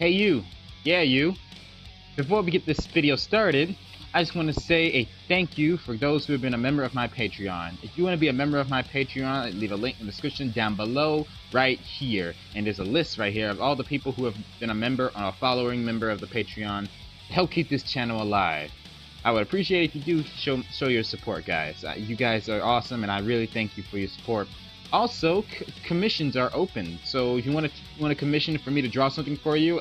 Hey you, yeah you. Before we get this video started, I just want to say a thank you for those who have been a member of my Patreon. If you want to be a member of my Patreon, leave a link in the description down below right here. And there's a list right here of all the people who have been a member or a following member of the Patreon to help keep this channel alive. I would appreciate it if you do show your support, guys. You guys are awesome, and I really thank you for your support. Also, commissions are open, so if you want to commission for me to draw something for you,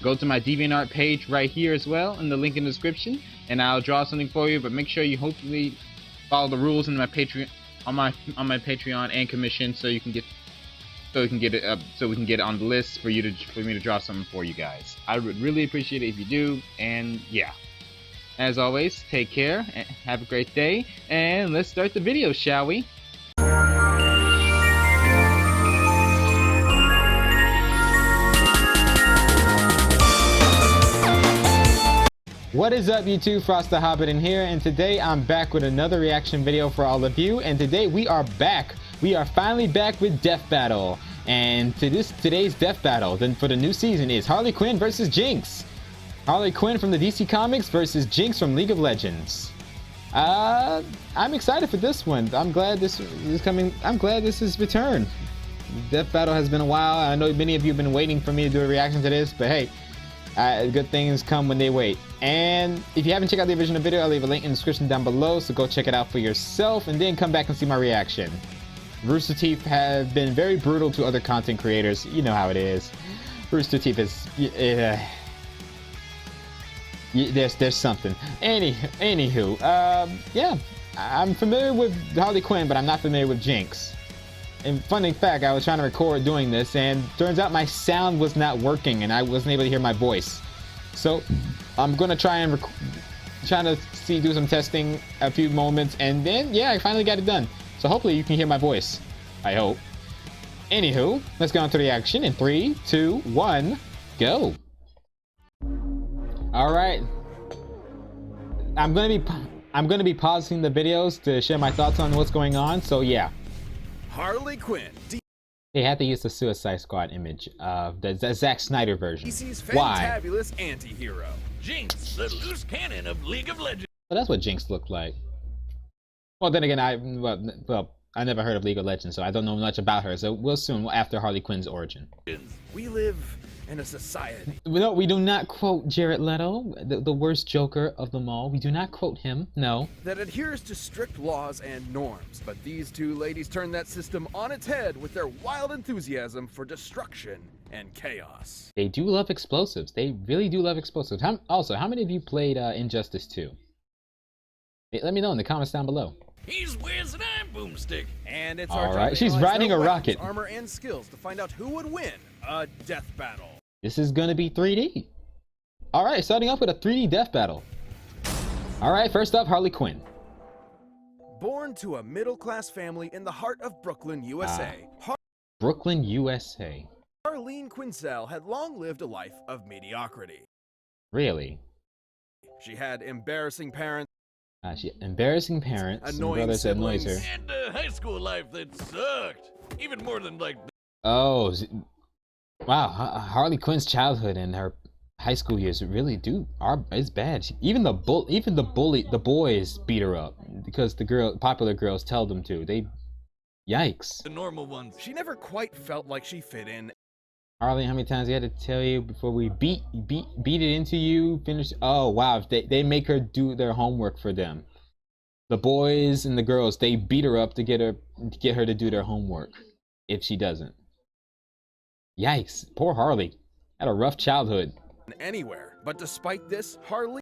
go to my DeviantArt page right here as well, in the link in the description, and I'll draw something for you. But make sure you hopefully follow the rules in my Patreon on my Patreon and commission, so we can get it on the list for me to draw something for you guys. I would really appreciate it if you do, and yeah. As always, take care, and have a great day, and let's start the video, shall we? What is up, YouTube? FrostTheHobidon here, and today I'm back with another reaction video for all of you. And today we are back. We are finally back with Death Battle. And today's Death Battle then for the new season is Harley Quinn versus Jinx. Harley Quinn from the DC Comics versus Jinx from League of Legends. I'm excited for this one. I'm glad this is coming. I'm glad this is returned. Death Battle has been a while. I know many of you have been waiting for me to do a reaction to this, but hey, good things come when they wait. And if you haven't checked out the original video, I'll leave a link in the description down below, so go check it out for yourself and then come back and see my reaction. Rooster Teeth have been very brutal to other content creators. You know how it is. Rooster Teeth is there's something. Anywho, yeah, I'm familiar with Harley Quinn, but I'm not familiar with Jinx. And funny fact, I was trying to record doing this, and turns out my sound was not working, and I wasn't able to hear my voice. So I'm gonna try and do some testing a few moments, and then yeah, I finally got it done. So hopefully you can hear my voice. I hope. Anywho, let's get on to the action in 3, 2, 1, go. All right. I'm gonna be pausing the videos to share my thoughts on what's going on. So yeah. Harley Quinn. They had to use the Suicide Squad image of the Zack Snyder version. DC's Why? fantabulous anti-hero. Jinx, the loose cannon of League of Legends. Well, that's what Jinx looked like. Well, then again, I never heard of League of Legends, so I don't know much about her. So we'll soon after Harley Quinn's origin. We live in a society. No, we do not quote Jared Leto, the worst Joker of them all. We do not quote him, no. That adheres to strict laws and norms, but these two ladies turn that system on its head with their wild enthusiasm for destruction and chaos. They do love explosives. They really do love explosives. Also, how many of you played Injustice 2? Let me know in the comments down below. He's Wiz and I'm Boomstick. And it's all our right. She's riding a rocket. Armor and skills to find out who would win a death battle. This is gonna be 3D. All right, starting off with a 3D death battle. All right, first up, Harley Quinn. Born to a middle-class family in the heart of Brooklyn, USA. Brooklyn, USA. Harleen Quinzel had long lived a life of mediocrity. Really? She had embarrassing parents. Embarrassing parents, annoying and brothers that annoys her. And a high school life that sucked. Even more than like. Oh, wow! Harley Quinn's childhood and her high school years really is bad. Even the boys beat her up because the popular girls tell them to. Yikes! The normal ones. She never quite felt like she fit in. Harley, how many times we had to tell you before we beat it into you? Finish. Oh wow! They make her do their homework for them. The boys and the girls, they beat her up to get her to do their homework if she doesn't. Yikes! Poor Harley. Had a rough childhood. Anywhere, but despite this, Harley.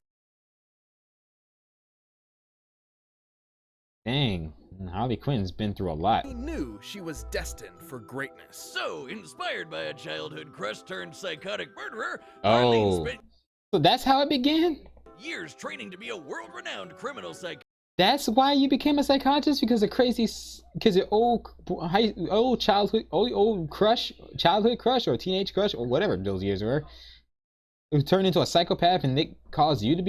Dang. Harley Quinn's been through a lot. He knew she was destined for greatness. So, inspired by a childhood crush turned psychotic murderer, Oh. So that's how it began? Years training to be a world-renowned criminal psychologist. That's why you became a psychologist? Because your old childhood crush or teenage crush or whatever those years were, who turned into a psychopath and Nick caused you to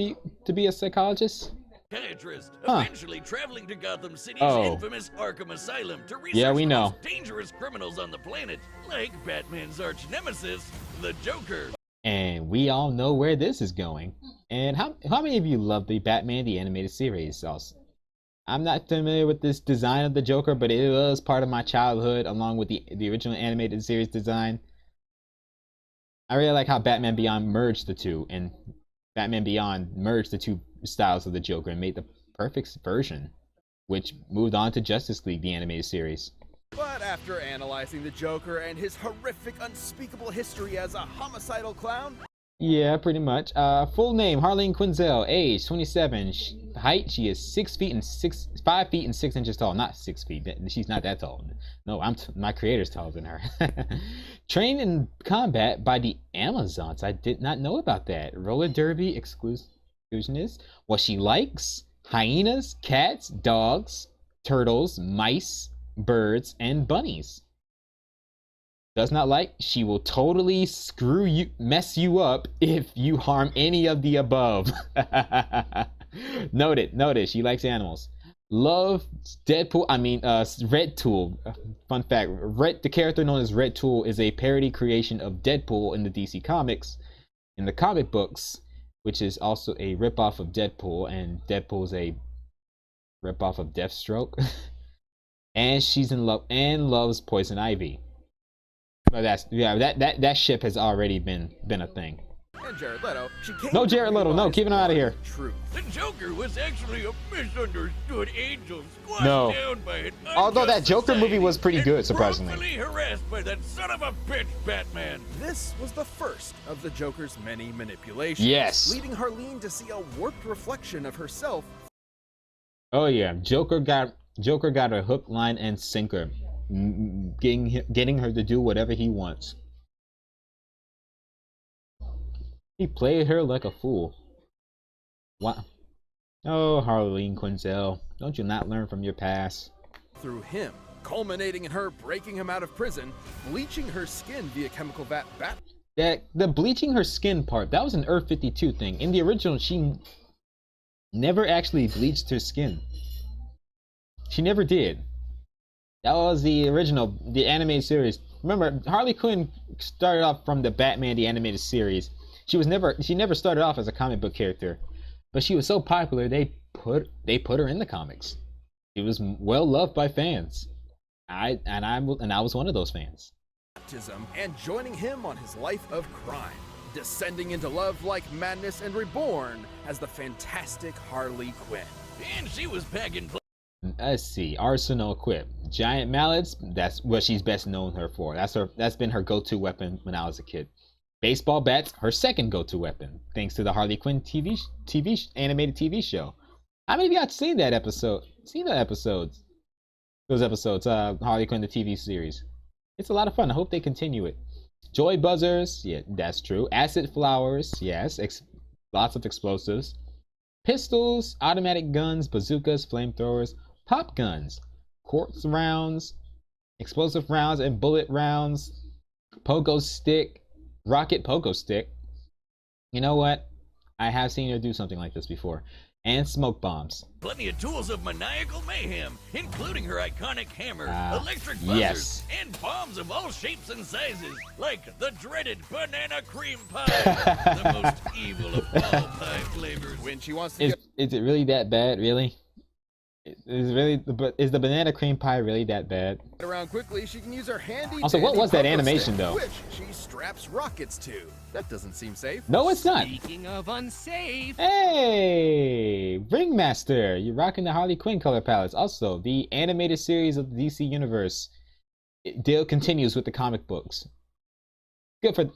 be a psychologist? Psychiatrist, eventually traveling to Gotham City's infamous Arkham Asylum to research the most dangerous criminals on the planet, like Batman's arch nemesis, the Joker. And we all know where this is going. And how many of you love the Batman the Animated Series also? I'm not familiar with this design of the Joker, but it was part of my childhood along with the original animated series design. I really like how Batman Beyond merged the two, and Batman Beyond merged the two styles of the Joker and made the perfect version, which moved on to Justice League the animated series. But after analyzing the Joker and his horrific, unspeakable history as a homicidal clown... Yeah, pretty much. Full name, Harley Quinzel, age 27, height, she is 5 feet and 6 inches tall. Not 6 feet, she's not that tall. No, my creator's taller than her. Trained in combat by the Amazons. I did not know about that. Roller derby exclusionist. What she likes: hyenas, cats, dogs, turtles, mice, birds, and bunnies. Does not like: she will totally mess you up if you harm any of the above. Noted, she likes animals. Love Deadpool, Red Tool. Fun fact, the character known as Red Tool is a parody creation of Deadpool in the DC Comics, in the comic books, which is also a ripoff of Deadpool, and Deadpool is a ripoff of Deathstroke. And she's in love and loves Poison Ivy. No, that ship has already been a thing. And Jared Leto, she came no Jared Leto, no, keep him out of here. Truth. The Joker was actually a misunderstood angel squashed No. down by an Although that unjust Joker movie was pretty and good, surprisingly. wrongfully harassed by that son of a bitch Batman. This was the first of the Joker's many manipulations. Yes. Leading Harleen to see a warped reflection of herself. Oh yeah, Joker got her hook, line, and sinker, getting her to do whatever he wants. He played her like a fool. What? Oh, Harley Quinzel, don't you not learn from your past? Through him, culminating in her breaking him out of prison, bleaching her skin via chemical vat. The bleaching her skin part, that was an Earth 52 thing. In the original, she never actually bleached her skin. She never did. That was the original, the animated series. Remember, Harley Quinn started off from the Batman the Animated Series. She never started off as a comic book character, but she was so popular they put her in the comics. She was well loved by fans. I was one of those fans. Baptism and joining him on his life of crime, descending into love like madness and reborn as the fantastic Harley Quinn. And she was packing. Let's see, arsenal equip. Giant mallets, that's what she's best known her for. That's been her go-to weapon when I was a kid. Baseball bats, her second go-to weapon, thanks to the Harley Quinn animated TV show. How many of you got seen that episode? Those episodes, Harley Quinn the TV series. It's a lot of fun. I hope they continue it. Joy buzzers, yeah, that's true. Acid flowers, yes. Lots of explosives. Pistols, automatic guns, bazookas, flamethrowers, pop guns, quartz rounds, explosive rounds and bullet rounds, pogo stick, rocket pogo stick. You know what? I have seen her do something like this before. And smoke bombs. Plenty of tools of maniacal mayhem, including her iconic hammer, electric buzzers, yes. and bombs of all shapes and sizes, like the dreaded banana cream pie, the most evil of all pie flavors. When she wants to Is it really that bad, really? Is the banana cream pie really that bad? get around quickly, she can use her handy. Also, what was that pogo animation, stick, though? Which she straps rockets to. That doesn't seem safe. No, it's not. Speaking of unsafe, Hey, Ringmaster, you're rocking the Harley Quinn color palettes. Also, the animated series of the DC Universe deal continues with the comic books.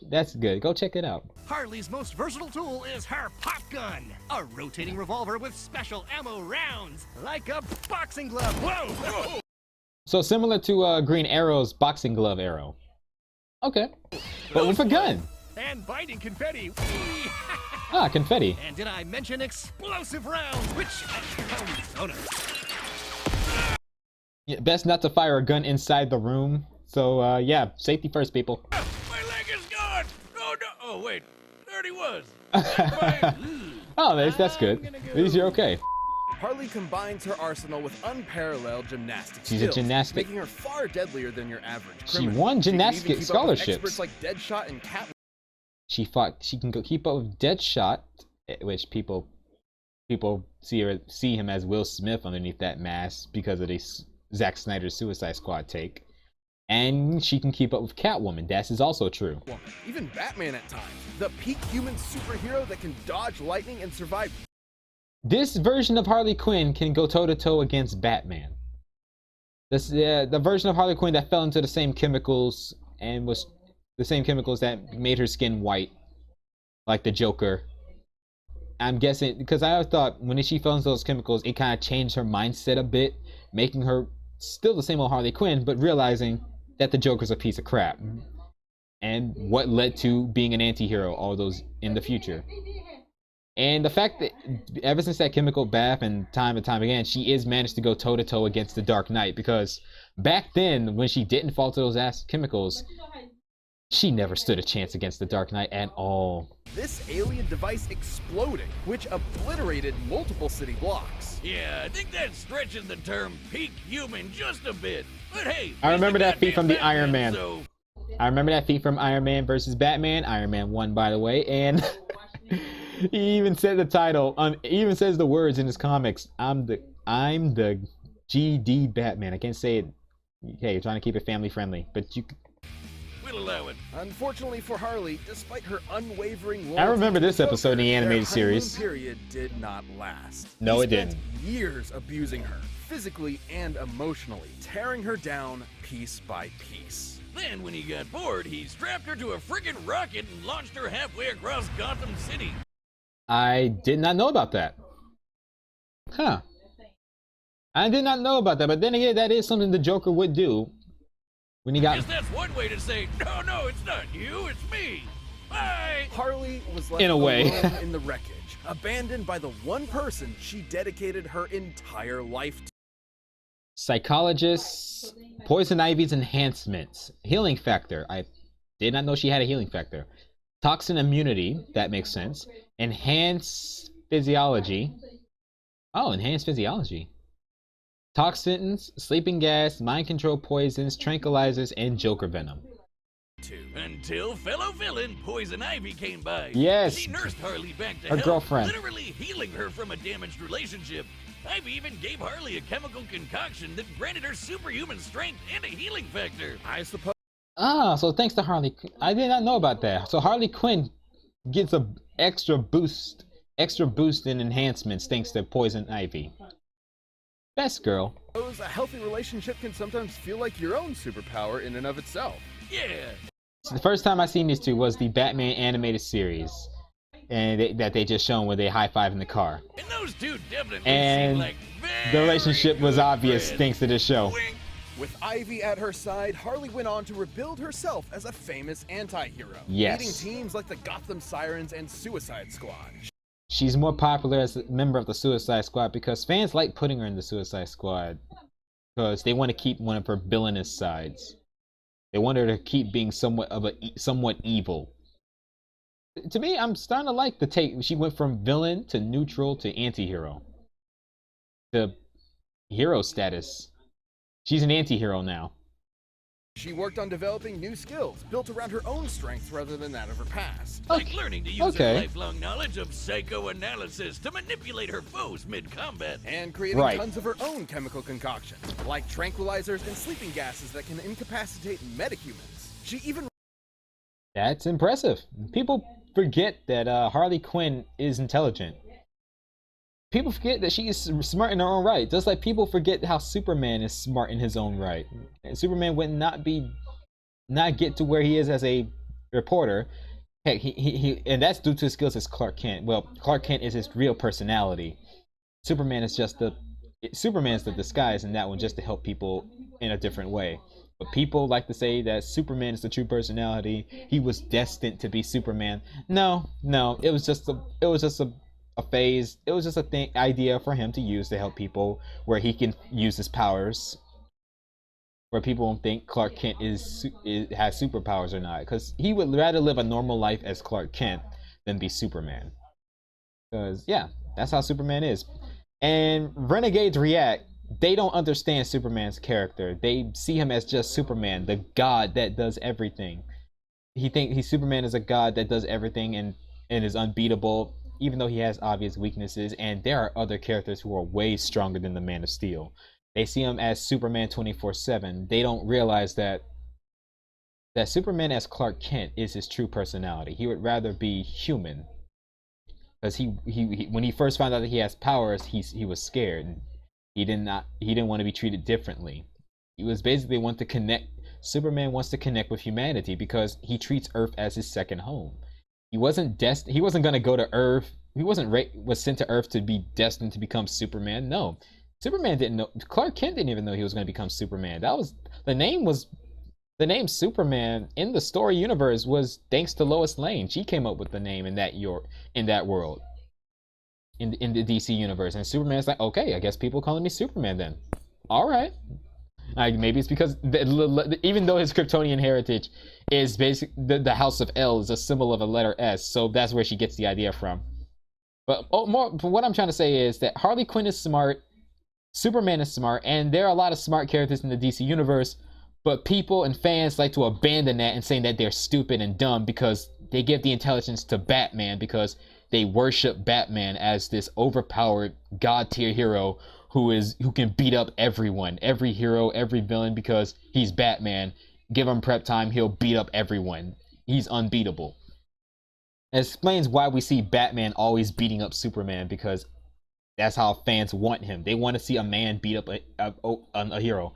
That's good. Go check it out. Harley's most versatile tool is her pop gun, a rotating revolver with special ammo rounds, like a boxing glove. Whoa! Whoa. So similar to Green Arrow's boxing glove arrow. Okay, but with a gun. And binding confetti. Ah, confetti. And did I mention explosive rounds, which... oh no. Yeah, best not to fire a gun inside the room. So yeah, safety first, people. My leg is gone! Oh no! Oh wait, there he was. Oh, that's good. At least you're okay. Harley combines her arsenal with unparalleled gymnastics. She's a gymnastic. Making her far deadlier than your average She criminal. won She can even gymnastic keep up with scholarships. experts like Deadshot and Cat. She can go keep up with Deadshot, which people see him as Will Smith underneath that mask because of the Zack Snyder's Suicide Squad take. And she can keep up with Catwoman. That is also true. Even Batman at times. The peak human superhero that can dodge lightning and survive. This version of Harley Quinn can go toe-to-toe against Batman. This the version of Harley Quinn that fell into the same chemicals and was the same chemicals that made her skin white, like the Joker. I'm guessing because I thought when she fell into those chemicals, it kind of changed her mindset a bit, making her still the same old Harley Quinn, but realizing that the Joker's a piece of crap. And what led to being an anti-hero all those in the future. And the fact that ever since that chemical bath and time again, she is managed to go toe-to-toe against the Dark Knight, because back then when she didn't fall to those ass chemicals, she never stood a chance against the Dark Knight at all. This alien device exploding, which obliterated multiple city blocks. Yeah, I think that stretches the term peak human just a bit. But hey, I remember that feat from the Iron Man. So... I remember that feat from Iron Man versus Batman. Iron Man won, by the way, and he even said the title. He even says the words in his comics. I'm the GD Batman. I can't say it. Hey, you're trying to keep it family friendly, but you. We'll allow it. Unfortunately for Harley, despite her unwavering I remember this episode in the animated their series. Period did not last. No, He it didn't. spent years abusing her, physically and emotionally, tearing her down piece by piece. Then, when he got bored, he strapped her to a friggin' rocket and launched her halfway across Gotham City. I did not know about that. Huh. I did not know about that, but then again, that is something the Joker would do when he got. I guess that's one way to say, no, it's not you, it's me. Bye. Harley was left In a way. alone in the wreckage, abandoned by the one person she dedicated her entire life to. Psychologists, Poison Ivy's enhancements, healing factor. I did not know she had a healing factor. Toxin immunity, that makes sense. Enhanced physiology. Oh, enhanced physiology. Toxins, sleeping gas, mind control poisons, tranquilizers, and Joker venom. Until fellow villain Poison Ivy came by. Yes. She nursed Harley back to Her health, girlfriend. literally healing her from a damaged relationship. Ivy even gave Harley a chemical concoction that granted her superhuman strength and a healing factor. I suppose. Ah, so thanks to Harley. I did not know about that. So Harley Quinn gets a extra boost in enhancements thanks to Poison Ivy. Best girl. A healthy relationship can sometimes feel like your own superpower in and of itself. Yeah. So the first time I seen these two was the Batman animated series, and that they just shown where they high five in the car. And those two definitely And seem like the relationship was good obvious friends. thanks to this show. Wink. With Ivy at her side, Harley went on to rebuild herself as a famous anti-hero, Yes. leading teams like the Gotham Sirens and Suicide Squad. She's more popular as a member of the Suicide Squad because fans like putting her in the Suicide Squad because they want to keep one of her villainous sides. They want her to keep being somewhat evil. To me, I'm starting to like the take. She went from villain to neutral to anti-hero to hero status. She's an anti-hero now. She worked on developing new skills built around her own strengths rather than that of her past. Like learning to use Okay. her lifelong knowledge of psychoanalysis to manipulate her foes mid-combat. And creating Right. tons of her own chemical concoctions, like tranquilizers and sleeping gases that can incapacitate metahumans. She even That's impressive. People forget that Harley Quinn is intelligent. People forget that she is smart in her own right. Just like people forget how Superman is smart in his own right. And Superman would not get to where he is as a reporter. Heck, and that's due to his skills as Clark Kent. Well, Clark Kent is his real personality. Superman's the disguise in that one, just to help people in a different way. But people like to say that Superman is the true personality. He was destined to be Superman. No, it was just a phase. It was just a idea for him to use to help people, where he can use his powers. Where people don't think Clark Kent has superpowers or not, because he would rather live a normal life as Clark Kent than be Superman. Because yeah, that's how Superman is. And renegades react. They don't understand Superman's character. They see him as just Superman, the god that does everything. Superman is a god that does everything and is unbeatable, even though he has obvious weaknesses. And there are other characters who are way stronger than the Man of Steel. They see him as Superman 24/7. They don't realize that Superman as Clark Kent is his true personality. He would rather be human, because he when he first found out that he has powers, he was scared. He didn't want to be treated differently. He was basically want to connect. Superman wants to connect with humanity because he treats Earth as his second home. He wasn't gonna go to Earth. He was sent to Earth to be destined to become Superman. No, Superman didn't know. Clark Kent didn't even know he was going to become Superman. The name Superman in the story universe was thanks to Lois Lane. She came up with the name in that world, in the DC universe. And Superman's like, okay, I guess people calling me Superman then. All right. Maybe it's because even though his Kryptonian heritage is the House of L is a symbol of a letter S, so that's where she gets the idea from. But what I'm trying to say is that Harley Quinn is smart, Superman is smart, and there are a lot of smart characters in the DC universe, but people and fans like to abandon that and saying that they're stupid and dumb because they give the intelligence to Batman because they worship Batman as this overpowered god tier hero who can beat up everyone, every hero, every villain, because he's Batman. Give him prep time, he'll beat up everyone. He's unbeatable. It explains why we see Batman always beating up Superman, because that's how fans want him. They want to see a man beat up a hero.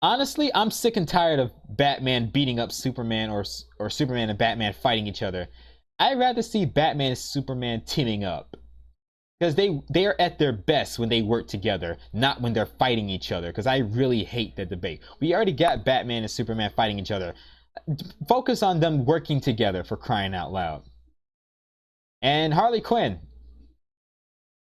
Honestly, I'm sick and tired of Batman beating up Superman or Superman and Batman fighting each other. I'd rather see Batman and Superman teaming up. Because they are at their best when they work together, not when they're fighting each other. Because I really hate that debate. We already got Batman and Superman fighting each other. Focus on them working together, for crying out loud. And Harley Quinn.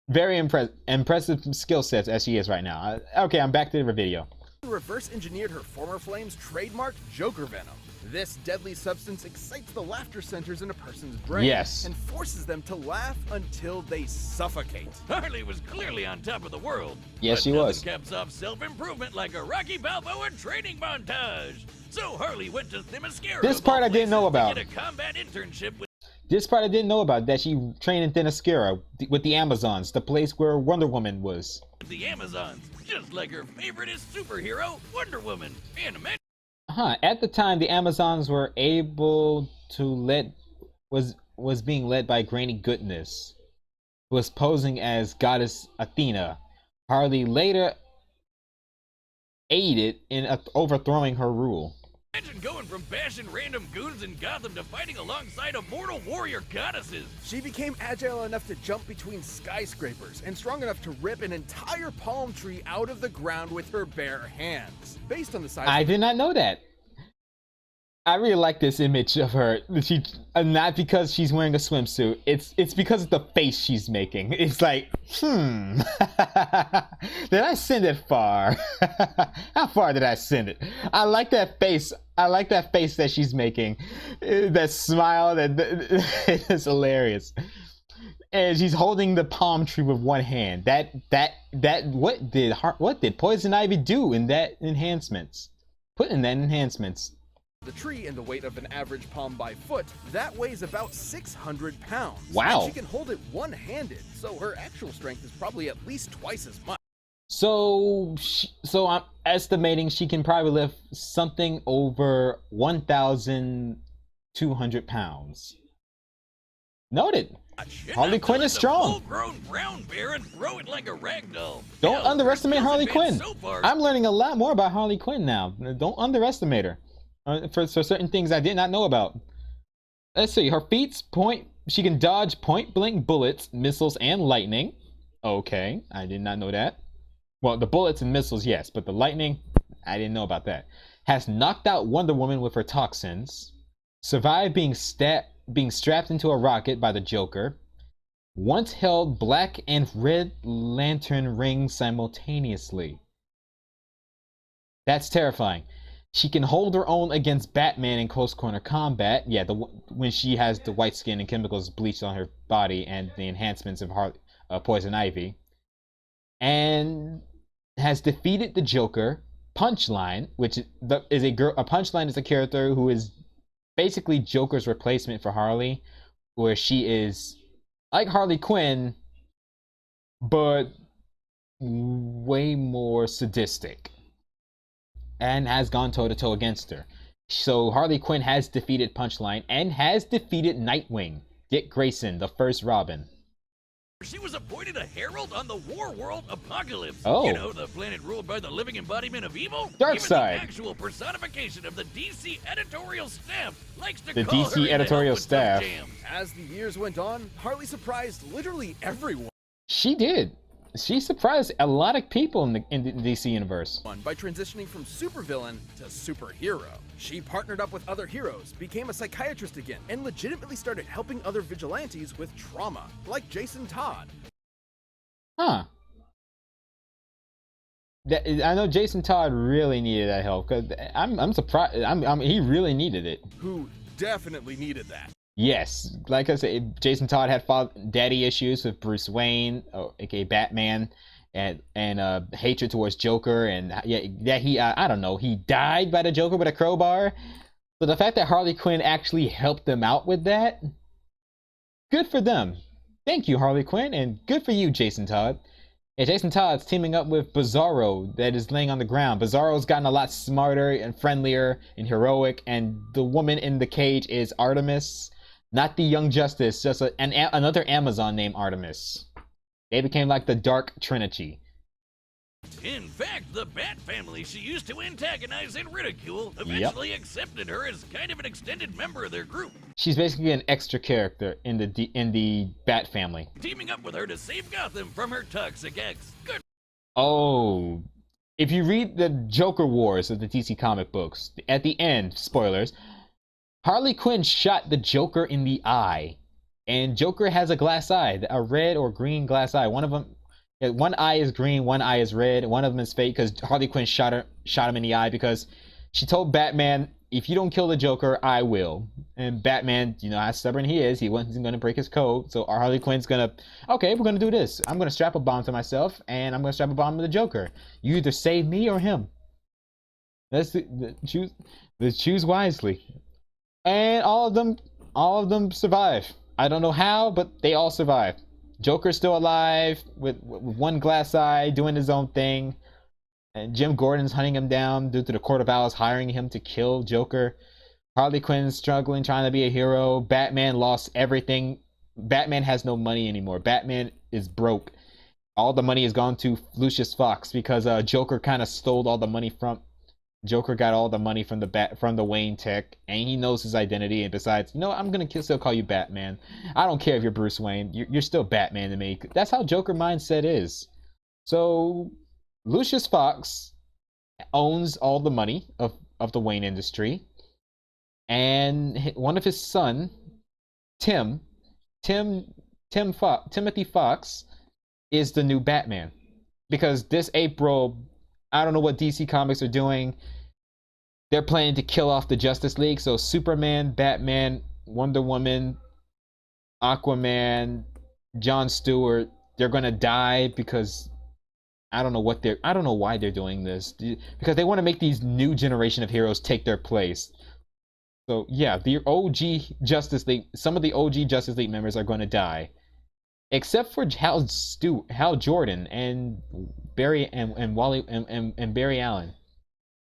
Very impressive skill sets as she is right now. Okay, I'm back to the video. Reverse engineered her former flame's trademark Joker Venom. This deadly substance excites the laughter centers in a person's brain, yes, and forces them to laugh until they suffocate. Harley was clearly on top of the world. Yes, she was. Caps off self-improvement like a Rocky Balboa training montage. So Harley went to Themyscira. This part I didn't know about. To get a combat internship with This part I didn't know about, that she trained in Themyscira with the Amazons, the place where Wonder Woman was. The Amazons, just like her favoriteest superhero, Wonder Woman. And imagine. At the time, the Amazons were able to was being led by Granny Goodness, who was posing as Goddess Athena. Harley later aided in overthrowing her rule. Imagine going from bashing random goons in Gotham to fighting alongside immortal warrior goddesses. She became agile enough to jump between skyscrapers and strong enough to rip an entire palm tree out of the ground with her bare hands. Based on the size I did not know that. I really like this image of her. She not because she's wearing a swimsuit. It's because of the face she's making. It's like, did I send it far? How far did I send it? I like that face. I like that face that she's making. That smile. That it's hilarious. And she's holding the palm tree with one hand. What did Poison Ivy do in that enhancements? Put in that enhancements. The tree and the weight of an average palm by foot, that weighs about 600 pounds. Wow. And she can hold it one-handed, so her actual strength is probably at least twice as much. So I'm estimating she can probably lift something over 1,200 pounds. Noted. Harley Quinn is strong. Full-grown brown bear and throw it like a ragdoll. Don't underestimate Harley Quinn. I'm learning a lot more about Harley Quinn now. Don't underestimate her. For certain things I did not know about. Let's see. Her feats she can dodge point-blank bullets, missiles, and lightning. Okay, I did not know that. Well, the bullets and missiles, yes, but the lightning, I didn't know about that. Has knocked out Wonder Woman with her toxins. Survived being strapped into a rocket by the Joker. Once held Black and Red Lantern rings simultaneously. That's terrifying. She can hold her own against Batman in close corner combat. Yeah, when she has the white skin and chemicals bleached on her body and the enhancements of Poison Ivy. And has defeated the Joker. Punchline, which is a girl. A Punchline is a character who is basically Joker's replacement for Harley, where she is like Harley Quinn, but way more sadistic and has gone toe-to-toe against her. So Harley Quinn has defeated Punchline and has defeated Nightwing, Dick Grayson, the first Robin. She was appointed a herald on the War World Apocalypse. Oh. You know, the planet ruled by the living embodiment of evil? Darkseid. Even the actual personification of the DC editorial staff likes to The call her DC in to editorial help with those staff. jams. As the years went on, Harley surprised literally everyone She did. She surprised a lot of people in the DC universe. by transitioning from supervillain to superhero. She partnered up with other heroes, became a psychiatrist again, and legitimately started helping other vigilantes with trauma, like Jason Todd. Huh. I know Jason Todd really needed that help, because I'm surprised. He really needed it. Who definitely needed that. Yes, like I said, Jason Todd had daddy issues with Bruce Wayne, aka Batman, and hatred towards Joker, and that he I don't know, he died by the Joker with a crowbar. So the fact that Harley Quinn actually helped them out with that, good for them. Thank you, Harley Quinn, and good for you, Jason Todd. And Jason Todd's teaming up with Bizarro that is laying on the ground. Bizarro's gotten a lot smarter and friendlier and heroic, and the woman in the cage is Artemis. Not the Young Justice, just another Amazon named Artemis. They became like the Dark Trinity. In fact, the Bat family she used to antagonize and ridicule eventually accepted her as kind of an extended member of their group, She's basically an extra character in the Bat family. teaming up with her to save Gotham from her toxic ex. Good. Oh, if you read the Joker Wars of the DC comic books, at the end, spoilers, Harley Quinn shot the Joker in the eye, and Joker has a glass eye, a red or green glass eye. One of them, one eye is green, one eye is red. One of them is fake because Harley Quinn shot him in the eye because she told Batman, "If you don't kill the Joker, I will." And Batman, you know how stubborn he is, he wasn't going to break his code. So Harley Quinn's gonna, okay, we're gonna do this. I'm gonna strap a bomb to myself, and I'm gonna strap a bomb to the Joker. You either save me or him. That's choose wisely. And all of them survive. I don't know how, but they all survive. Joker's still alive with one glass eye, doing his own thing. And Jim Gordon's hunting him down due to the Court of Owls hiring him to kill Joker. Harley Quinn's struggling, trying to be a hero. Batman lost everything. Batman has no money anymore. Batman is broke. All the money has gone to Lucius Fox because Joker kind of stole all the money from... Joker got all the money from the Wayne Tech, and he knows his identity. And besides, you know, I'm gonna still call you Batman. I don't care if you're Bruce Wayne. You're still Batman to me. That's how Joker mindset is. So Lucius Fox owns all the money of the Wayne industry, and one of his son, Timothy Fox, is the new Batman. Because this April, I don't know what DC Comics are doing. They're planning to kill off the Justice League. So Superman, Batman, Wonder Woman, Aquaman, Jon Stewart, they're gonna die because I don't know why they're doing this. Because they want to make these new generation of heroes take their place. So yeah, the OG Justice League, some of the OG Justice League members are gonna die. Except for Hal Jordan and Barry and Wally and Barry Allen.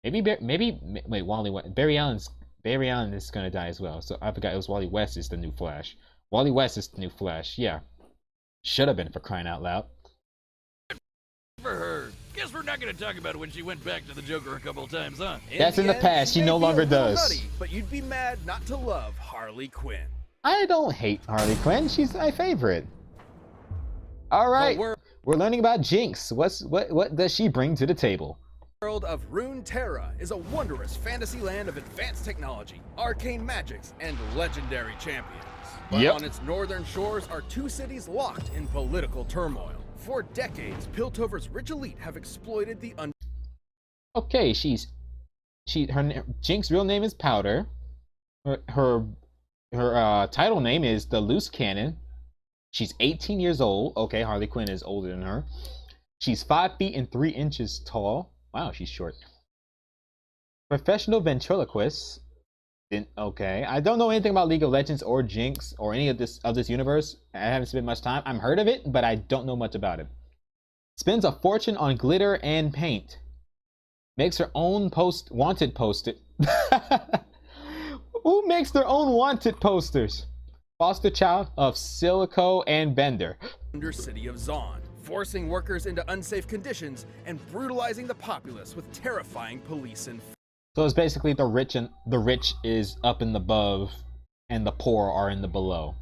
Barry Allen is gonna die as well. So I forgot it was Wally West is the new Flash. Wally West is the new Flash. Yeah, should have been, for crying out loud. For her. Guess we're not gonna talk about when she went back to the Joker a couple times, huh? That's in the past. She may no be a longer little does. nutty, but you'd be mad not to love Harley Quinn. I don't hate Harley Quinn. She's my favorite. All right, The we're learning about Jinx. What does she bring to the table? world of Runeterra is a wondrous fantasy land of advanced technology, arcane magics, and legendary champions. But Yep. on its northern shores are two cities locked in political turmoil. For decades, Piltover's rich elite have exploited the Okay, Jinx's real name is Powder. Her title name is the Loose Cannon. She's 18 years old. Okay, Harley Quinn is older than her. She's 5 feet and 3 inches tall. Wow, she's short. Professional ventriloquist. Okay, I don't know anything about League of Legends or Jinx or any of this universe. I haven't spent much time. I've heard of it, but I don't know much about it. Spends a fortune on glitter and paint. Makes her own wanted poster. Who makes their own wanted posters? Foster child of Silico and Bender. City of Zaun, forcing workers into unsafe conditions and brutalizing the populace with terrifying police and. So it's basically the rich is up in the above, and the poor are in the below.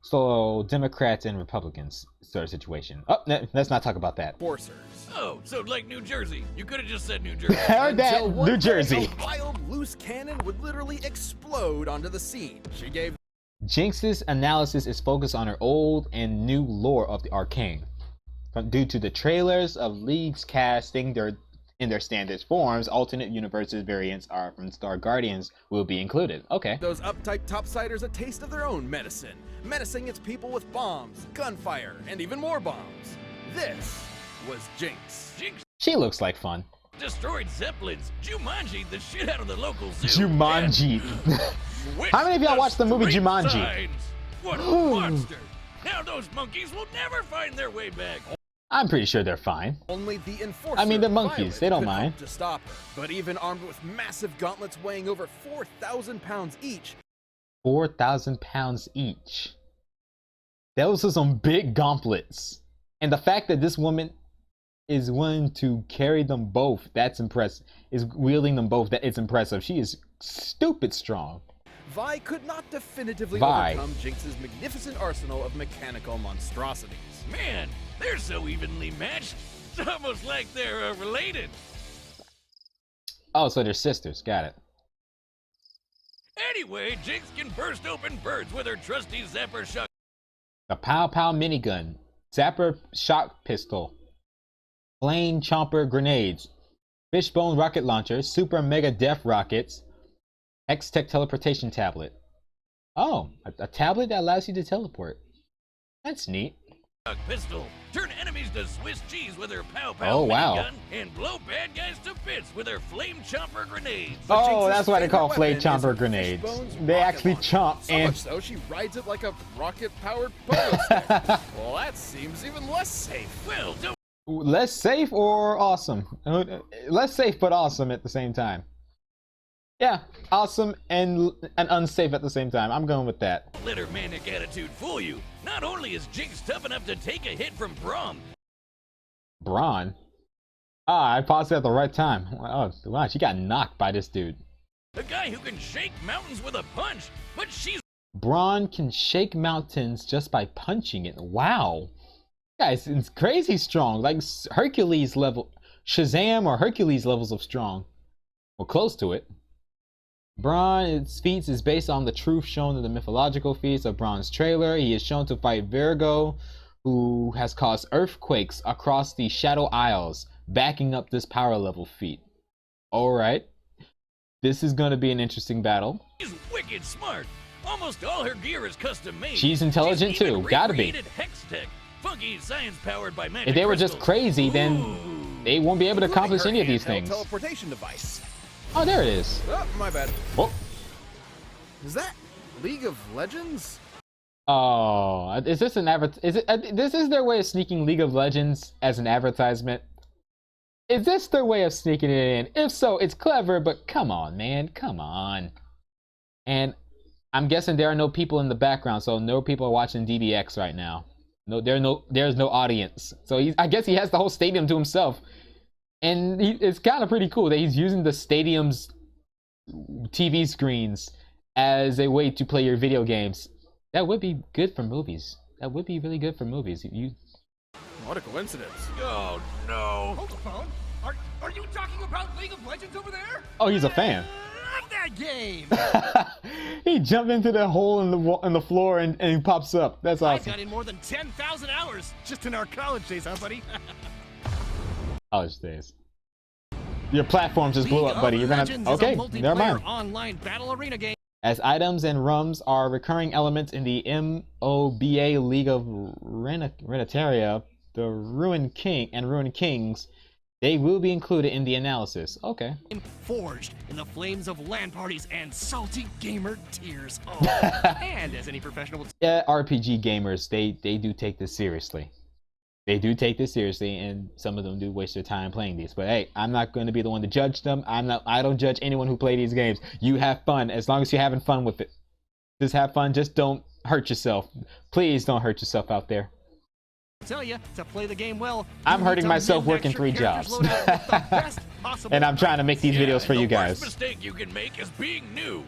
So Democrats and Republicans sort of situation. Oh, let's not talk about that. Forcers. Oh, so like New Jersey. You could have just said New Jersey. Heard that, New Jersey. A wild, loose cannon would literally explode onto the scene. She gave. Jinx's analysis is focused on her old and new lore of the arcane. Due to the trailers of League's casting in their standard forms, alternate universes variants are from Star Guardians will be included. Okay. Those uptight topsiders a taste of their own medicine, menacing its people with bombs, gunfire, and even more bombs. This was Jinx. Jinx She looks like fun. destroyed Zeppelins, Jumanji the shit out of the local zoo. Jumanji. How many of y'all watched the movie Jumanji? Signs. What a monster. Now those monkeys will never find their way back. I'm pretty sure they're fine. Only the enforcer, I mean, the monkeys, Violet, they don't could mind. help to stop her. But even armed with massive gauntlets weighing over 4,000 pounds each, 4,000 pounds each. Those are some big gauntlets. And the fact that this woman is willing to carry them both, that's impressive. Is wielding them both, it's impressive. She is stupid strong. Vi could not definitively Vi. overcome Jinx's magnificent arsenal of mechanical monstrosities. Man, they're so evenly matched. It's almost like they're related. Oh, so they're sisters. Got it. Anyway, Jinx can burst open birds with her trusty Zapper Shock. A Pow Pow minigun, Zapper shock pistol, Flame Chomper grenades, Fishbone rocket launcher, Super Mega Death rockets, X-Tech teleportation tablet. Oh, a tablet that allows you to teleport. That's neat. Pistol. Turn enemies to Swiss cheese with her Pow Pow Oh, wow. minigun and blow bad guys to bits with her Flame Chomper grenades. But Oh, Jinx's that's why they call favorite Flame weapon is Chomper her grenades. Fishbone's They rocket actually launcher. chomp So and much so, she rides it like a rocket-powered pogo stick. Well, that seems even less safe. Well, don't less safe or awesome? Less safe but awesome at the same time. Yeah, awesome and unsafe at the same time. I'm going with that. let her manic attitude fool you. Not only is Jinx tough enough to take a hit from Braum, Braun. Ah, I paused it at the right time. Oh, wow, she got knocked by this dude. a guy who can shake mountains with a punch, but she's Braun can shake mountains just by punching it. Wow. Guys, it's crazy strong. Like Hercules level. Shazam or Hercules levels of strong. Well, close to it. Braun's feats is based on the truth shown in the mythological feats of Braun's trailer. He is shown to fight Virgo, who has caused earthquakes across the Shadow Isles, backing up this power level feat. Alright. This is going to be an interesting battle. wicked smart. Almost all her gear is custom made. She's intelligent She's even too. Gotta be. recreated Hex Tech, funky science powered by magic If they were just crystals. crazy, then Ooh. they won't be able to Including accomplish her any of these handheld things. teleportation device. Oh, there it is. Oh, my bad. Oh. Is that League of Legends? Oh, is this an Is it? This is their way of sneaking League of Legends as an advertisement. Is this their way of sneaking it in? If so, it's clever, but come on, man, come on. And I'm guessing there are no people in the background, so no people are watching DBX right now. No, there's no audience. So I guess he has the whole stadium to himself, and it's kind of pretty cool that he's using the stadium's TV screens as a way to play your video games. That would be good for movies. That would be really good for movies. What a coincidence. Oh no. Hold the phone. Are you talking about League of Legends over there? Oh, he's a fan. Love that game. He jumped into the hole in the floor and he pops up. That's I've awesome. got in more than 10,000 hours just in our college days, huh, buddy? College days. Your platform just blew League up, of buddy. You're gonna Legends is okay. a Never mind. multiplayer online battle arena game. As items and rums are recurring elements in the MOBA League of Renataria, the Ruined King and Ruined Kings, They will be included in the analysis. Okay. Forged in the flames of LAN parties and salty gamer tears. Oh, and as any professional Yeah, RPG gamers, they do take this seriously. They do take this seriously, and some of them do waste their time playing these. But hey, I'm not going to be the one to judge them. I don't judge anyone who play these games. You have fun as long as you're having fun with it. Just have fun. Just don't hurt yourself. Please don't hurt yourself out there. tell you to play the game well. I'm hurting myself working 3 jobs. And I'm trying to make these videos for you guys. The worst mistake you can make is being new.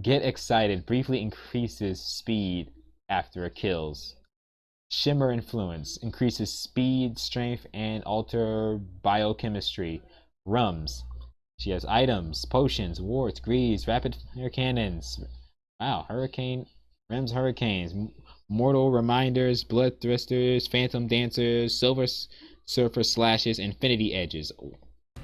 Get excited. Briefly increases speed after it kills. Shimmer influence increases speed, strength, and alter biochemistry. Rums. She has items, potions, wards, greaves, rapid fire cannons. Wow, hurricane, Rems hurricanes, mortal reminders, blood thrusters, phantom dancers, silver surfer slashes, infinity edges.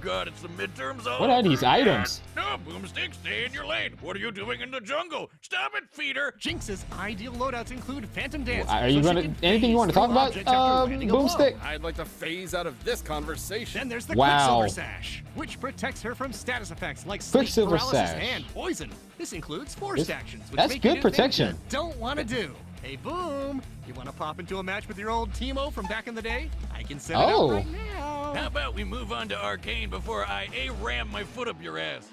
God, it's the midterms all What are over these again. items? No, Boomstick, stay in your lane. What are you doing in the jungle? Stop it, feeder. Jinx's ideal loadouts include phantom dance. Are you gonna anything you want to talk about, Boomstick? I'd like to phase out of this conversation. Then there's the Wow. Quicksilver Sash, which protects her from status effects like sleep Quicksilver paralysis Sash. and poison. This includes forced actions, which That's make good you do things protection. you don't want to do. Hey, Boom, you want to pop into a match with your old Teemo from back in the day? I can set it up right now. How about we move on to Arcane before I ram my foot up your ass?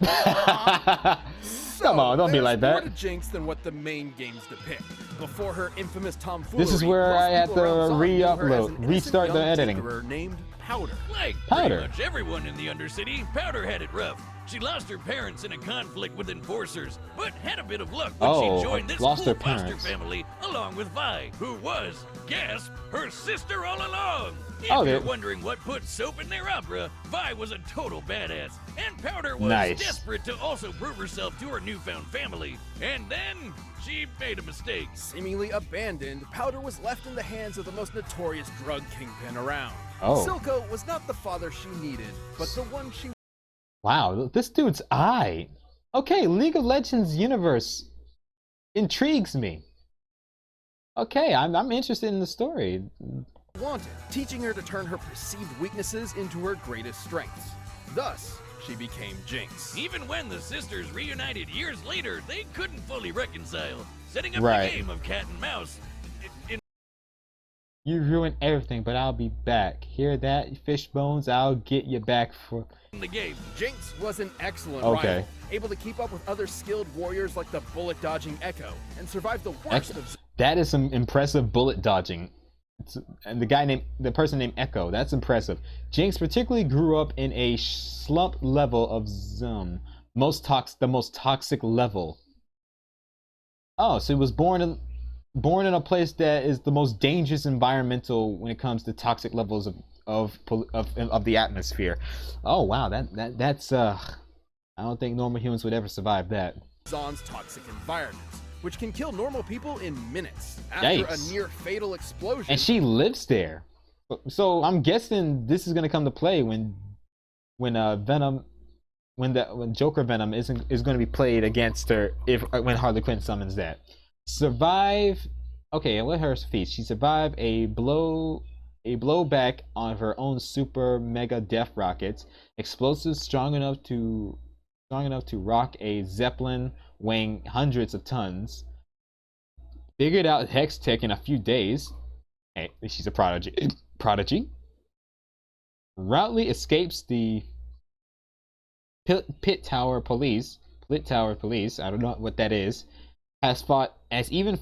Come on, don't be like There's more that. to Jinx than what the main games depict. Before her infamous tomfoolery, This is where most I had people around to Zon knew her as re-upload, an innocent restart the young editing. tinkerer named Powder. Like Powder. pretty much everyone in the Undercity, Powder had it rough. She lost her parents in a conflict with enforcers, but had a bit of luck when Oh, she joined this lost cool her foster parents. family along with Vi, who was, guess, her sister all along. If Oh, you're they- wondering what put soap in their opera, Vi was a total badass, and Powder was Nice. desperate to also prove herself to her newfound family. And then she made a mistake. Seemingly abandoned, Powder was left in the hands of the most notorious drug kingpin around. Oh. Silco was not the father she needed, but the one she Wow, this dude's eye. Okay, League of Legends universe intrigues me. Okay, I'm interested in the story. wanted, teaching her to turn her perceived weaknesses into her greatest strengths. Thus, she became Jinx. Even when the sisters reunited years later, they couldn't fully reconcile, setting up Right. the game of cat and mouse. You ruined everything, but I'll be back. Hear that, fish bones? I'll get you back for. In the game. Jinx was an excellent Okay. rival, able to keep up with other skilled warriors like the bullet-dodging Echo, and survive the worst of That is some impressive bullet dodging. And the person named Echo, that's impressive. Jinx particularly grew up in a slump level of the most toxic level. Oh, so he was born in a place that is the most dangerous environmental when it comes to toxic levels of the atmosphere. Oh wow, that's I don't think normal humans would ever survive that. Zon's toxic environments, which can kill normal people in minutes after Yikes. a near-fatal explosion. And she lives there. So I'm guessing this is gonna come to play when Joker Venom is gonna be played against her when Harley Quinn summons that. Survive. Okay, what her feats? She survived a blowback on her own super mega death rockets, explosives strong enough to rock a zeppelin weighing hundreds of tons. Figured out hex tech in a few days. Hey, she's a prodigy. Routely escapes the Pit Tower Police. I don't know what that is. Has evenly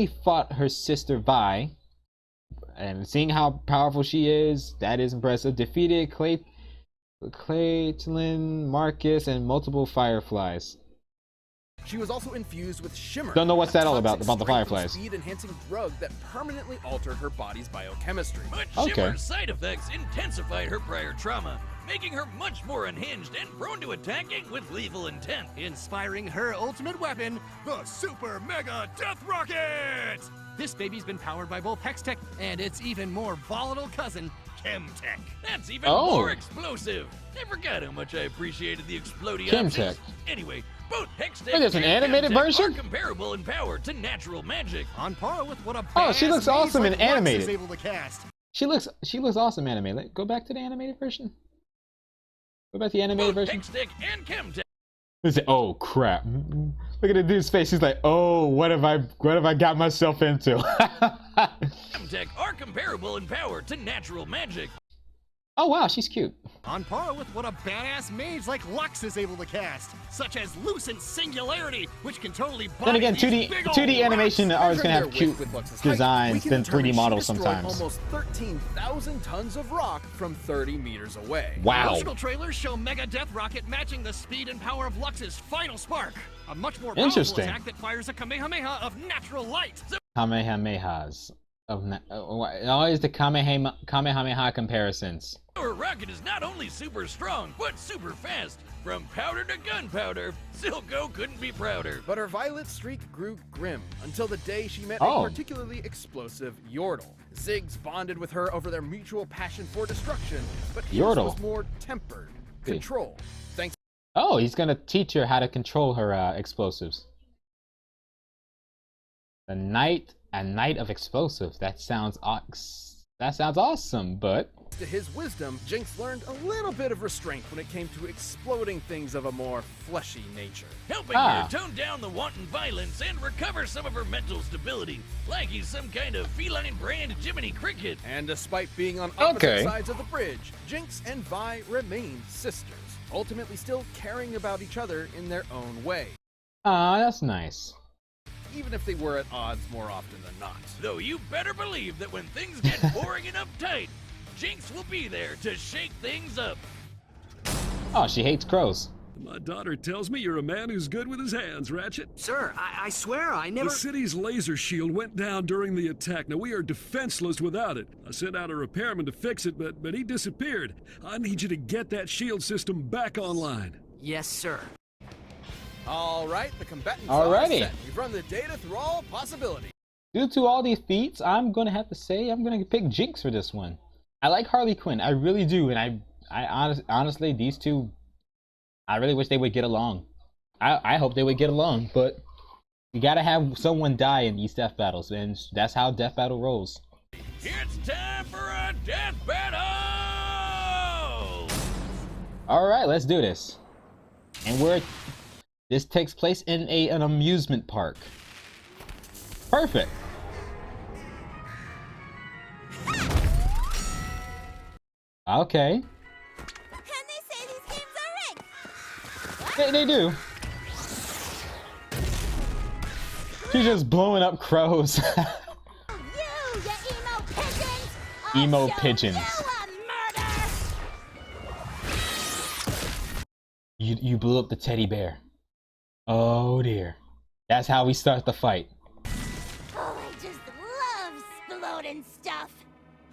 fought her sister Vi, and seeing how powerful she is, that is impressive. Defeated Caitlyn, Marcus, and multiple Fireflies. She was also infused with Shimmer. Don't know what's a that all toxic about the strength and Fireflies. speed-enhancing drug that permanently altered her body's biochemistry. But Okay. Shimmer's side effects intensified her prior trauma, making her much more unhinged and prone to attacking with lethal intent. Inspiring her ultimate weapon, the Super Mega Death Rocket! This baby's been powered by both Hextech and its even more volatile cousin, Chemtech. That's even Oh. more explosive. I forgot how much I appreciated the exploding Chemtech. options. Anyway, both Hextech Wait, there's an and animated Chemtech version? are comparable in power to natural magic. On par with what a Oh, she badass looks awesome maze and like Lux animated. is able to cast. She looks awesome animated. Go back to the animated version. Go back to the animated version. Stick and Chemtech Oh crap! Look at the dude's face. He's like, oh, what have I got myself into? are comparable in power to natural magic. Oh wow, she's cute. On par with what a badass mage like Lux is able to cast, such as Lucent Singularity, which can totally Then again, body 2D animation are always gonna have cute designs than 3D models sometimes. Almost 13,000 tons of rock from 30 meters away. Wow. Promotional trailers show Mega Death Rocket matching the speed and power of Lux's final spark, a much more powerful attack that fires a Kamehameha of natural light. Kamehamehas. Always the Kamehameha comparisons. Our rocket is not only super strong, but super fast. From powder to gunpowder, Silco couldn't be prouder. But her violet streak grew grim until the day she met Oh. a particularly explosive Yordle. Ziggs bonded with her over their mutual passion for destruction, but his Yordle. was more tempered. Control. Thanks. Oh, he's gonna teach her how to control her explosives. A knight of explosives. That sounds awesome, but To his wisdom, Jinx learned a little bit of restraint when it came to exploding things of a more fleshy nature. Helping her tone down the wanton violence and recover some of her mental stability, like he's some kind of feline brand Jiminy Cricket. And despite being on opposite sides of the bridge, Jinx and Vi remain sisters, ultimately still caring about each other in their own way, ah, that's nice. even if they were at odds more often than not. Though you better believe that when things get boring and uptight, Jinx will be there to shake things up. Oh, she hates crows. My daughter tells me you're a man who's good with his hands, Ratchet. Sir, I swear I never... The city's laser shield went down during the attack. Now, we are defenseless without it. I sent out a repairman to fix it, but he disappeared. I need you to get that shield system back online. Yes, sir. All right, the combatants Alrighty. are set. We've run the data through all possibilities. Due to all these feats, I'm gonna have to say I'm gonna pick Jinx for this one. I like Harley Quinn, I really do, and honestly, these two, I really wish they would get along. I hope they would get along, but you gotta have someone die in these death battles, and that's how death battle rolls. It's time for a death battle! All right, let's do this. And this takes place in an amusement park. Perfect. Okay. And they say these games are rigged. They do. She's just blowing up crows. You emo pigeons! Emo I'll show pigeons. You a murder! You blew up the teddy bear. Oh dear. That's how we start the fight. Oh, I just love exploding stuff.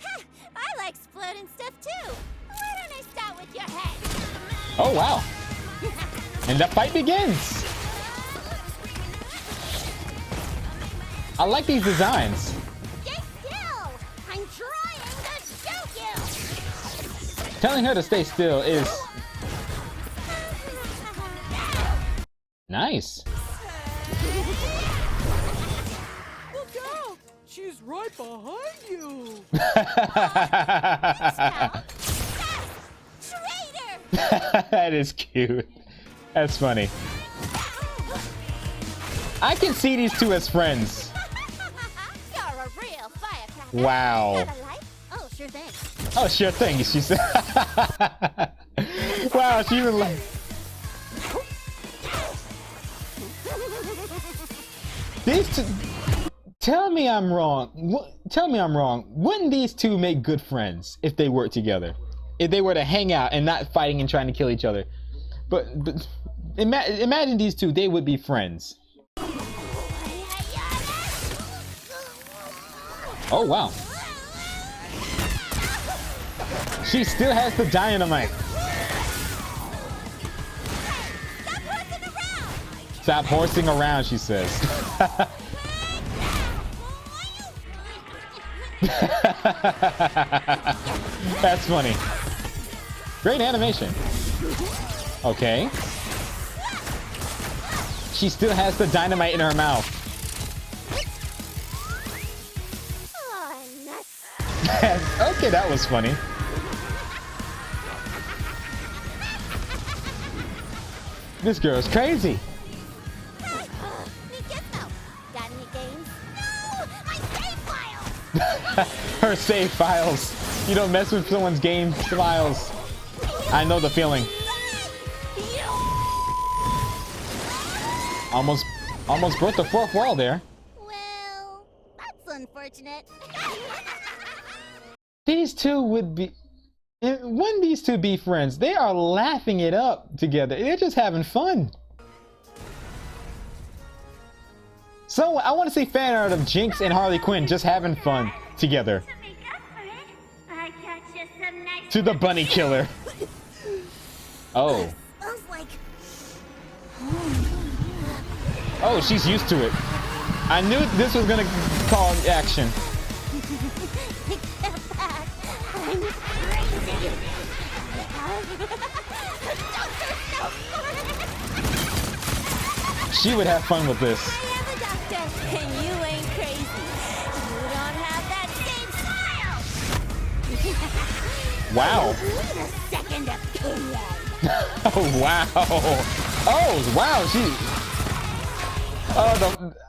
Ha! I like exploding stuff too. Why don't I start with your head? Oh wow. And the fight begins. I like these designs. Stay still! I'm trying to shoot you! Telling her to stay still is nice. Look out! She's right behind you! Traitor! That is cute. That's funny. I can see these two as friends. You're a real firecracker. Wow. Got a light? Oh, sure thing. Oh, sure thing. She said. Wow, she even like. These two. Tell me I'm wrong. Tell me I'm wrong. Wouldn't these two make good friends if they worked together? If they were to hang out and not fighting and trying to kill each other? But imagine these two. They would be friends. Oh wow. She still has the dynamite. Stop horsing around, she says. That's funny. Great animation. Okay. She still has the dynamite in her mouth. Oh, nuts. Okay, that was funny. This girl's crazy. Got any games? No! My save files! Her save files. You don't mess with someone's game files. I know the feeling. Almost broke the fourth wall there. Well, that's unfortunate. These two would be... When these two be friends, they are laughing it up together. They're just having fun. So I want to see fan art of Jinx and Harley Quinn just having fun together. To make up for it, I got you some nice... To the bunny killer. Oh. Smells like... Oh, she's used to it. I knew this was gonna call action. Take that back. I'm crazy. She would have fun with this. I am a doctor, and you ain't crazy. You don't have that same smile. Wow. Need a second opinion. Oh, wow. Oh, wow.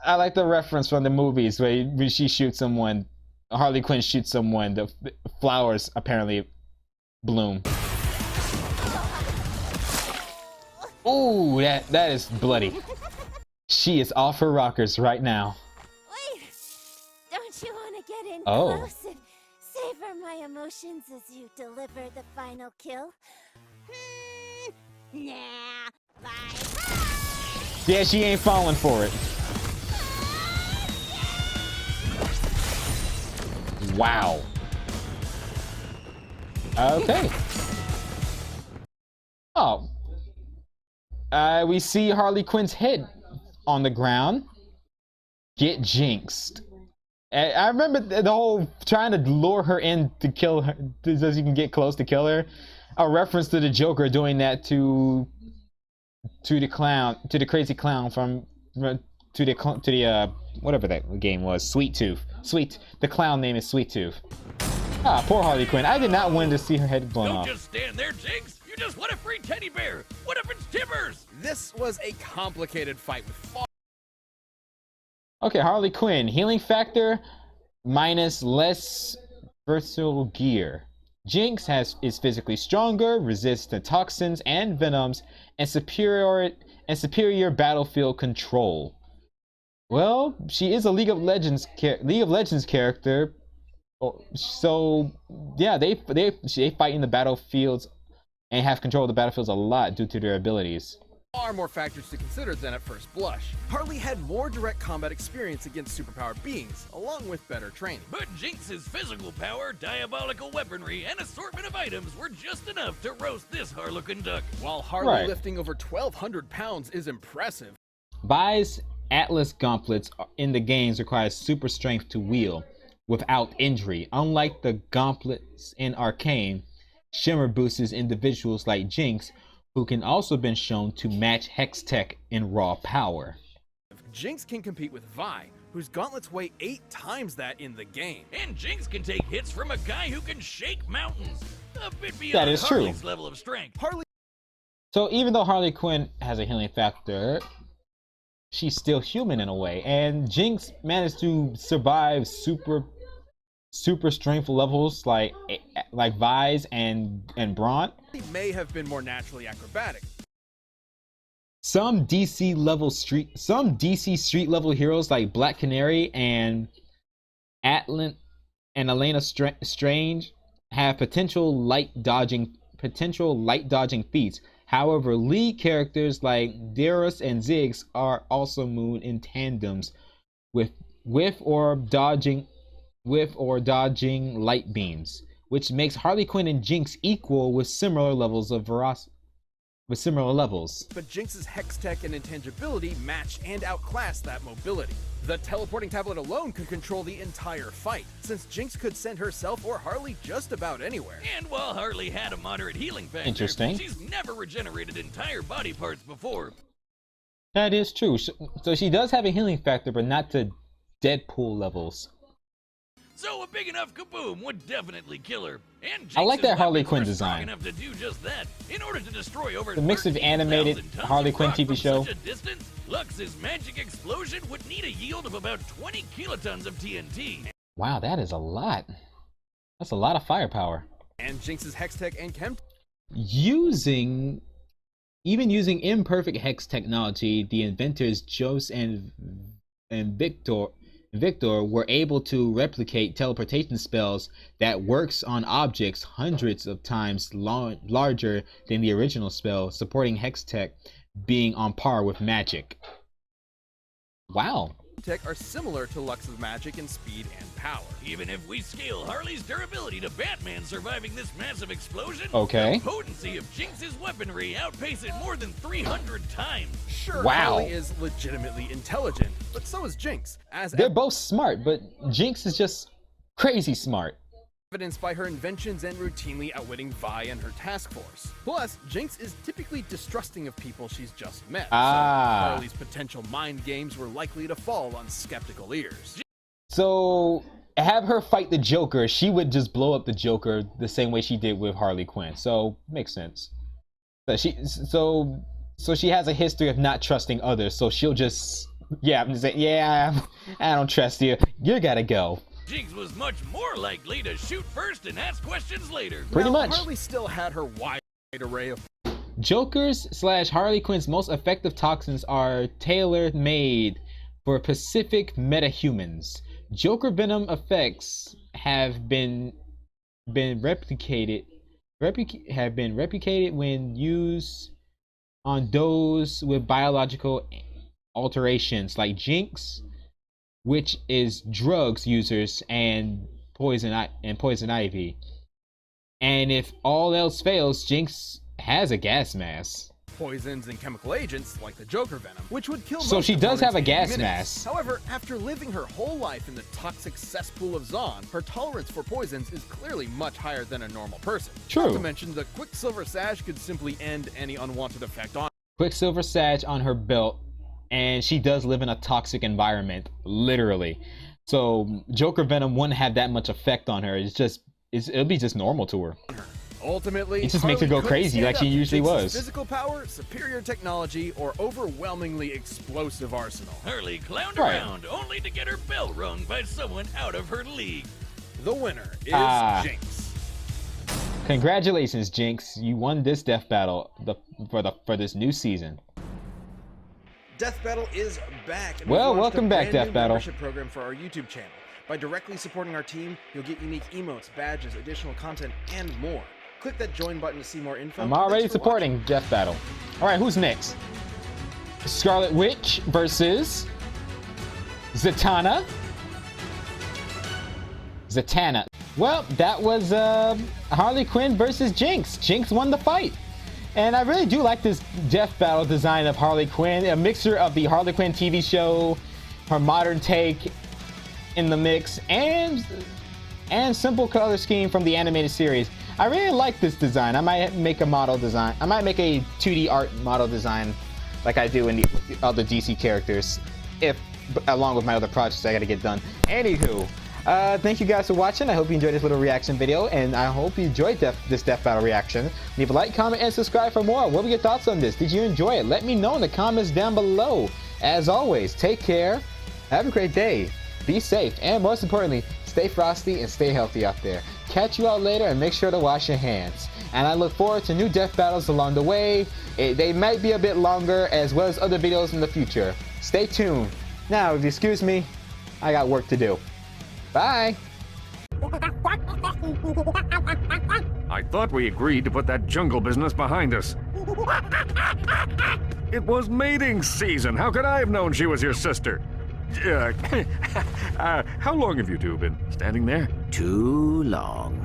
I like the reference from the movies where she shoots someone. Harley Quinn shoots someone. The flowers apparently bloom. Ooh, that is bloody. She is off her rockers right now. Wait, don't you want to get in Oh. close and savor my emotions as you deliver the final kill? Nah, bye. Yeah, she ain't falling for it. Wow. Okay. Oh. We see Harley Quinn's head on the ground. Get jinxed. I remember the whole trying to lure her in to kill her so you can get close to kill her. A reference to the Joker doing that to the clown, to the crazy clown from whatever that game was, Sweet Tooth. The clown name is Sweet Tooth. Ah, poor Harley Quinn. I did not want to see her head blown off. Don't just stand there, Jinx. You just want a free teddy bear. What if it's Timbers? This was a complicated fight with far Okay, Harley Quinn. Healing factor minus less versatile gear. Jinx is physically stronger, resists to toxins and venoms, and superior battlefield control. Well, she is a League of Legends character, so yeah, they fight in the battlefields and have control of the battlefields a lot due to their abilities. more factors to consider than at first blush. Harley had more direct combat experience against superpowered beings, along with better training. But Jinx's physical power, diabolical weaponry, and assortment of items were just enough to roast this Harlequin duck. While Harley lifting over 1,200 pounds is impressive, Vi's Atlas gauntlets in the games require super strength to wield without injury. Unlike the gauntlets in Arcane, Shimmer boosts individuals like Jinx, who can also been shown to match Hex Tech in raw power. Jinx can compete with Vi, whose gauntlets weigh 8 times that in the game. And Jinx can take hits from a guy who can shake mountains. A bit beyond That is Harley's true. level of strength. So even though Harley Quinn has a healing factor, she's still human in a way, and Jinx managed to survive super strength levels like Vi's and Braun. He may have been more naturally acrobatic. Some DC street level heroes like Black Canary and Atlant and Elena Strange have potential light dodging feats. However, lead characters like Darius and Ziggs are also moved in tandems with or dodging light beams, which makes Harley Quinn and Jinx equal with similar levels. But Jinx's Hex Tech and intangibility match and outclass that mobility. The teleporting tablet alone could control the entire fight, since Jinx could send herself or Harley just about anywhere. And while Harley had a moderate healing factor, Interesting. she's never regenerated entire body parts before. That is true. So she does have a healing factor, but not to Deadpool levels. So a big enough kaboom would definitely kill her. And I like Jinx's that Harley weapons Quinn were design. strong enough to do just that. In order to destroy over The mix of 13,000 animated tons Harley of Quinn rock TV from show. such a distance, Lux's magic explosion would need a yield of about 20 kilotons of TNT. Wow, that is a lot. That's a lot of firepower. And Jinx's Hex Tech and Chem Even using imperfect hex technology, the inventors Jose and Victor were able to replicate teleportation spells that works on objects hundreds of times larger than the original spell, supporting hex tech being on par with magic. Wow. Tech are similar to Lux's magic in speed and power. Even if we scale Harley's durability to Batman surviving this massive explosion, Okay. the potency of Jinx's weaponry outpaces it more than 300 times. Sure, Wow. Harley is legitimately intelligent, but so is Jinx, as They're both smart, but Jinx is just crazy smart. evidenced by her inventions and routinely outwitting Vi and her task force. Plus, Jinx is typically distrusting of people she's just met, so Harley's potential mind games were likely to fall on skeptical ears. So have her fight the Joker, she would just blow up the Joker the same way she did with Harley Quinn. So makes sense. So she has a history of not trusting others. So she'll just I'm just saying, I don't trust you. You gotta go. Jinx was much more likely to shoot first and ask questions later. Pretty Now, much. Harley still had her wide array of Joker's / Harley Quinn's most effective toxins are tailor-made for specific metahumans. Joker venom effects have been replicated when used on those with biological alterations like Jinx, which is drugs users, and poison ivy. And if all else fails, Jinx has a gas mask. poisons and chemical agents like the Joker venom, which would kill So most she does have a opponents gas in minutes. mask. However, after living her whole life in the toxic cesspool of Zon, her tolerance for poisons is clearly much higher than a normal person. True. Not to mention, the Quicksilver Sash could simply end any unwanted effect on Quicksilver Sash on her belt, and she does live in a toxic environment, literally. So Joker venom wouldn't have that much effect on her. It'll be just normal to her. Ultimately, It just makes her Harley go crazy couldn't like stand she up to usually Jinx's was. Physical power, superior technology, or overwhelmingly explosive arsenal. Harley clowned Right. around only to get her bell rung by someone out of her league. The winner is Jinx. Congratulations, Jinx. You won this death battle for this new season. Death Battle is back. And Well, we've launched welcome a back, brand new Death Battle. membership program for our YouTube channel. By directly supporting our team, you'll get unique emotes, badges, additional content, and more. Click that join button to see more info. I'm already Thanks for supporting Death Battle. All right, who's next? Scarlet Witch versus Zatanna. Well, that was Harley Quinn versus Jinx. Jinx won the fight. And I really do like this Death Battle design of Harley Quinn. A mixture of the Harley Quinn TV show, her modern take in the mix, and simple color scheme from the animated series. I really like this design. I might make a model design. I might make a 2D art model design like I do in the other DC characters, along with my other projects I gotta get done. Anywho, thank you guys for watching. I hope you enjoyed this little reaction video, and I hope you enjoyed this Death Battle reaction. Leave a like, comment, and subscribe for more. What were your thoughts on this? Did you enjoy it? Let me know in the comments down below. As always, take care, have a great day, be safe, and most importantly, stay frosty and stay healthy out there. Catch you all later, and make sure to wash your hands. And I look forward to new Death Battles along the way. They might be a bit longer, as well as other videos in the future. Stay tuned. Now, if you excuse me, I got work to do. Bye. I thought we agreed to put that jungle business behind us. It was mating season. How could I have known she was your sister? How long have you two been standing there? Too long.